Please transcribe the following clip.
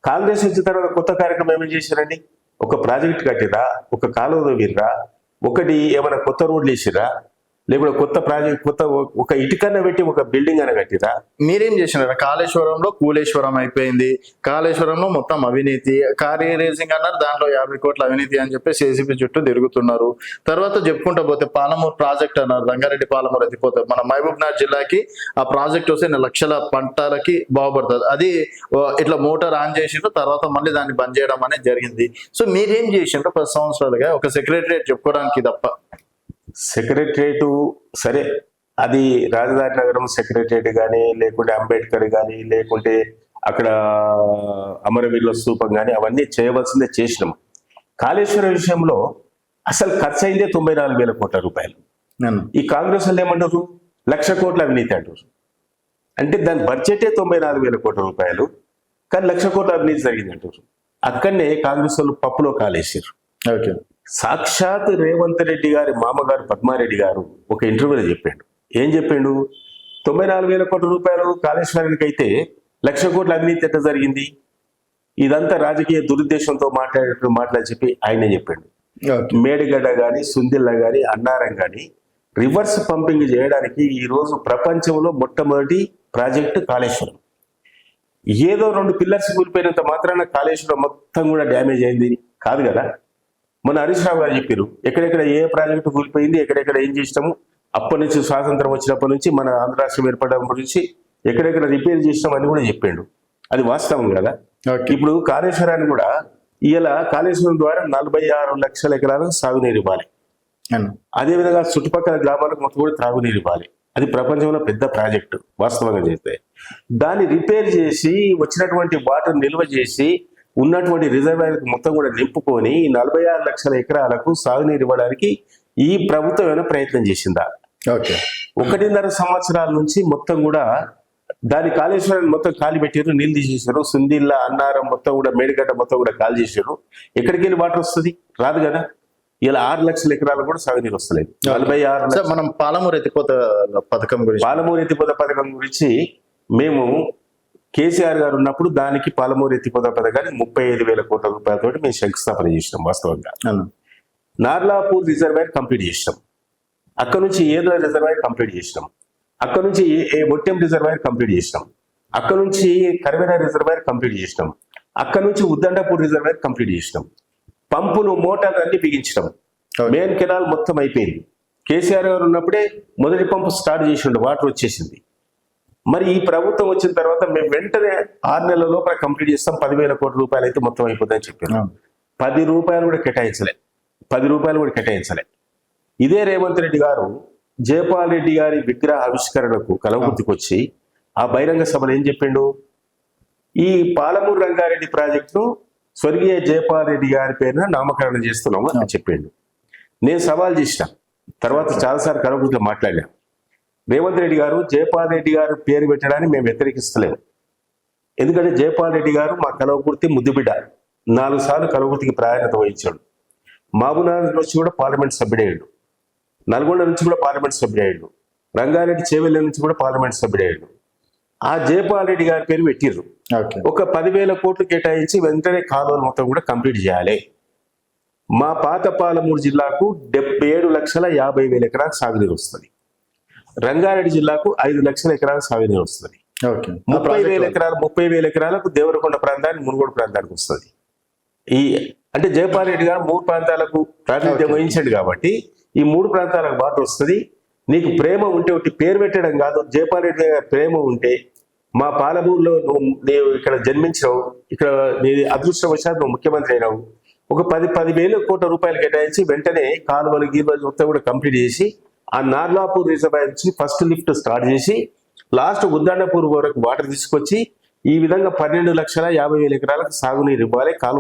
కాంగ్రెస్ వచ్చిన తర్వాత కొత్త కార్యక్రమం ఏమేం చేశారండి? ఒక ప్రాజెక్ట్ కట్టిరా, ఒక కాలువ తవ్విర్రా, ఒకటి ఏమైనా కొత్త రోడ్లు వేసిరా, లేకపోతే కొత్త ప్రాజెక్ట్ కొత్త ఒక ఇటుకన్న పెట్టి ఒక బిల్డింగ్ అని కట్టిరా? మీరేం చేసినారు? కాళేశ్వరంలో కూలేశ్వరం అయిపోయింది, కాళేశ్వరంలో మొత్తం అవినీతి, కారీ రేసింగ్ అన్నారు, దాంట్లో 50 కోట్ల అవినీతి అని చెప్పి ఏసీపీ చుట్టూ తిరుగుతున్నారు. తర్వాత చెప్పుకుంటా పోతే పాలమూరు ప్రాజెక్ట్ అన్నారు, రంగారెడ్డి పాలమూరు ఎత్తిపోతే మన మహబూబ్నగర్ జిల్లాకి ఆ ప్రాజెక్ట్ వస్తే 1 లక్షల పంటలకి బాగుపడుతుంది. అది ఇట్లా మోటార్ ఆన్ చేసిండ్రు, తర్వాత మళ్ళీ దాన్ని బంద్ చేయడం అనేది జరిగింది. సో మీరేం చేసిండ్రు 10 సంవత్సరాలుగా ఒక సెక్రటరియట్ చెప్పుకోవడానికి తప్ప? సెక్రటరియట్ సరే, అది రాజధాని నగరం సెక్రటరియట్ కానీ, లేకుంటే అంబేద్కర్ కానీ, లేకుంటే అక్కడ అమరవీరుల స్తూపం కానీ, అవన్నీ చేయవలసిందే చేసినాం. కాళేశ్వరం విషయంలో అసలు ఖర్చు అయిందే 94,000 కోట్ల రూపాయలు. ఈ కాంగ్రెస్ వాళ్ళు ఏమంటారు? 1,00,000 కోట్ల అవినీతి అంటారు. అంటే దాని బడ్జెటే 94,000 కోట్ల రూపాయలు, కానీ 1,00,000 కోట్ల అవినీతి జరిగింది అంటారు. అక్కడనే కాంగ్రెస్ వాళ్ళు పప్పులో కాలేసారు. ఓకే, సాక్షాత్ రేవంత్ రెడ్డి గారి మామగారు పద్మారెడ్డి గారు ఒక ఇంటర్వ్యూలో చెప్పాడు. ఏం చెప్పిండు? 94,000 కోట్ల రూపాయలు కాళేశ్వరానికి అయితే 1,00,000 కోట్ల అవినీతి ఎట్లా జరిగింది? ఇదంతా రాజకీయ దురుద్దేశంతో మాట్లాడి చెప్పి ఆయనే చెప్పాడు. మేడిగడ్డ కానీ, సుందిల్ల కానీ, అన్నారం కానీ రివర్స్ పంపింగ్ చేయడానికి ఈరోజు ప్రపంచంలో మొట్టమొదటి ప్రాజెక్టు కాళేశ్వరం. ఏదో 2 పిల్లర్స్ కూలిపోయినంత మాత్రాన కాళేశ్వరం మొత్తం కూడా డ్యామేజ్ అయింది కాదు కదా. మన హరీష్ రావు గారు చెప్పారు, ఎక్కడెక్కడ ఏ ప్రాజెక్టు కూలిపోయింది, ఎక్కడెక్కడ ఏం చేసినాము, అప్పటి నుంచి స్వాతంత్రం వచ్చినప్పటి నుంచి మన ఆంధ్ర రాష్ట్రం ఏర్పడడం నుంచి ఎక్కడెక్కడ రిపేర్ చేసినాం అని కూడా చెప్పిండు. అది వాస్తవం కదా. ఇప్పుడు కాళేశ్వరాన్ని కూడా ఇలా కాళేశ్వరం ద్వారా 46 లక్షల ఎకరాలకు సాగునీరు ఇవ్వాలి. అదేవిధంగా చుట్టుపక్కల గ్రామాలకు మొత్తం కూడా త్రాగునీరు ఇవ్వాలి. అది ప్రపంచంలో పెద్ద ప్రాజెక్టు వాస్తవంగా చేస్తే. దాన్ని రిపేర్ చేసి వచ్చినటువంటి వాటర్ నిల్వ చేసి ఉన్నటువంటి రిజర్వాయర్లకు మొత్తం కూడా నింపుకొని 46 లక్షల ఎకరాలకు సాగునీరు ఇవ్వడానికి ఈ ప్రభుత్వం ఏమైనా ప్రయత్నం చేసిందా? 1.5 సంవత్సరాల నుంచి మొత్తం కూడా దాని కాళేశ్వరాన్ని మొత్తం కాలి పెట్టారు, నీళ్ళు తీసేసారు. సుందిల్ల, అన్నారం మొత్తం కూడా, మేడిగడ్డ మొత్తం కూడా కాల్ చేశారు. ఎక్కడికి వెళ్ళి వాటర్ వస్తుంది? రాదు కదా. ఇలా 6 లక్షల ఎకరాలకు కూడా సాగునీరు వస్తలేదు. 46. మనం పాలమూరు ఎత్తిపోత పథకం గురించి మేము కేసీఆర్ గారు ఉన్నప్పుడు దానికి పాలమూరు ఎత్తిపోత పథకాన్ని 35,000 కోట్ల రూపాయలతో మేము శంకుస్థాపన చేసినాం. వాస్తవంగా నార్లాపూర్ రిజర్వాయర్ కంప్లీట్ చేసినాం, అక్కడ నుంచి ఏదో రిజర్వాయర్ కంప్లీట్ చేసినాం, అక్కడ నుంచి ఒట్టెం రిజర్వాయర్ కంప్లీట్ చేసినాం, అక్కడ నుంచి కరవేన రిజర్వాయర్ కంప్లీట్ చేసినాం, అక్కడ నుంచి ఉద్దండపూర్ రిజర్వాయర్ కంప్లీట్ చేసినాం. పంపులు, మోటార్లు అన్ని బిగించడం, మెయిన్ కెనాల్ మొత్తం అయిపోయింది. కేసీఆర్ గారు ఉన్నప్పుడే మొదటి పంపు స్టార్ట్ చేసిండు, వాటర్ వచ్చేసింది. మరి ఈ ప్రభుత్వం వచ్చిన తర్వాత మేము వెంటనే 6 నెలల లోపల కంప్లీట్ చేస్తాం, 10,000 కోట్ల రూపాయలు అయితే మొత్తం అయిపోతుందని చెప్పాను. 10 రూపాయలు కూడా కేటాయించలే, 10 రూపాయలు కూడా కేటాయించలే. ఇదే రేవంత్ రెడ్డి గారు జయపాల్ రెడ్డి గారి విగ్రహ ఆవిష్కరణకు కలవకుర్తికి వచ్చి ఆ బహిరంగ సభలో ఏం చెప్పిండు? ఈ పాలమూరు రంగారెడ్డి ప్రాజెక్టును స్వర్గీయ జయపాల్ రెడ్డి గారి పేరున నామకరణం చేస్తున్నాము అని చెప్పిండు. నేను సవాల్ చేసిన తర్వాత చాలాసార్లు కలవకుర్తిలో మాట్లాడా. రేవంత్ రెడ్డి గారు జయపాల్ రెడ్డి గారు పేరు పెట్టడానికి మేము వ్యతిరేకిస్తలేము. ఎందుకంటే జయపాల్ రెడ్డి గారు మా కలవకుర్తి ముద్దుబిడ్డ, 4 సార్లు కలవకుర్తికి ప్రాధాన్యత వహించాడు. మహబూబ్నగర్ నుంచి కూడా పార్లమెంట్ సభ్యుడయ్యాడు, నల్గొండ నుంచి కూడా పార్లమెంట్ సభ్యుడయ్యాడు, రంగారెడ్డి చేవెళ్ళ నుంచి కూడా పార్లమెంట్ సభ్యుడయ్యాడు. ఆ జయపాల్ రెడ్డి గారి పేరు పెట్టిర్రు. ఒక 10,000 కోట్లు కేటాయించి వెంటనే కాలువలు మొత్తం కూడా కంప్లీట్ చేయాలి. మా పాత పాలమూరు జిల్లాకు 77,50,000 ఎకరాలకు సాగునీరు వస్తుంది. రంగారెడ్డి జిల్లాకు 5 లక్షల ఎకరాలకు సాగునీరు వస్తుంది. 30,000 ఎకరాలకు దేవరకొండ ప్రాంతానికి, మునుగోడు ప్రాంతానికి వస్తుంది. అంటే జయపాల్ రెడ్డి గారు 3 ప్రాంతాలకు ప్రాతినిధ్యం వహించండి కాబట్టి ఈ 3 ప్రాంతాలకు వాటర్ వస్తుంది. నీకు ప్రేమ ఉంటే ఒకటి పేరు పెట్టడం కాదు, జయపాల్ రెడ్డి గారి ప్రేమ ఉంటే మా పాలమూరులో నీవు ఇక్కడ జన్మించినావు, ఇక్కడ నీ అదృష్టవశాత్తు నువ్వు ముఖ్యమంత్రి అయినావు, ఒక 10,000 కోట్ల రూపాయలు కేటాయించి వెంటనే కాలువలు గీలువలు మొత్తం కూడా కంప్లీట్ చేసి ఆ నార్లాపూర్ రిజర్వాయర్ నుంచి ఫస్ట్ లిఫ్ట్ స్టార్ట్ చేసి లాస్ట్ ఉద్దండపూర్ వరకు వాటర్ తీసుకొచ్చి ఈ విధంగా 12,50,000 ఎకరాలకు సాగునీరు ఇవ్వాలి.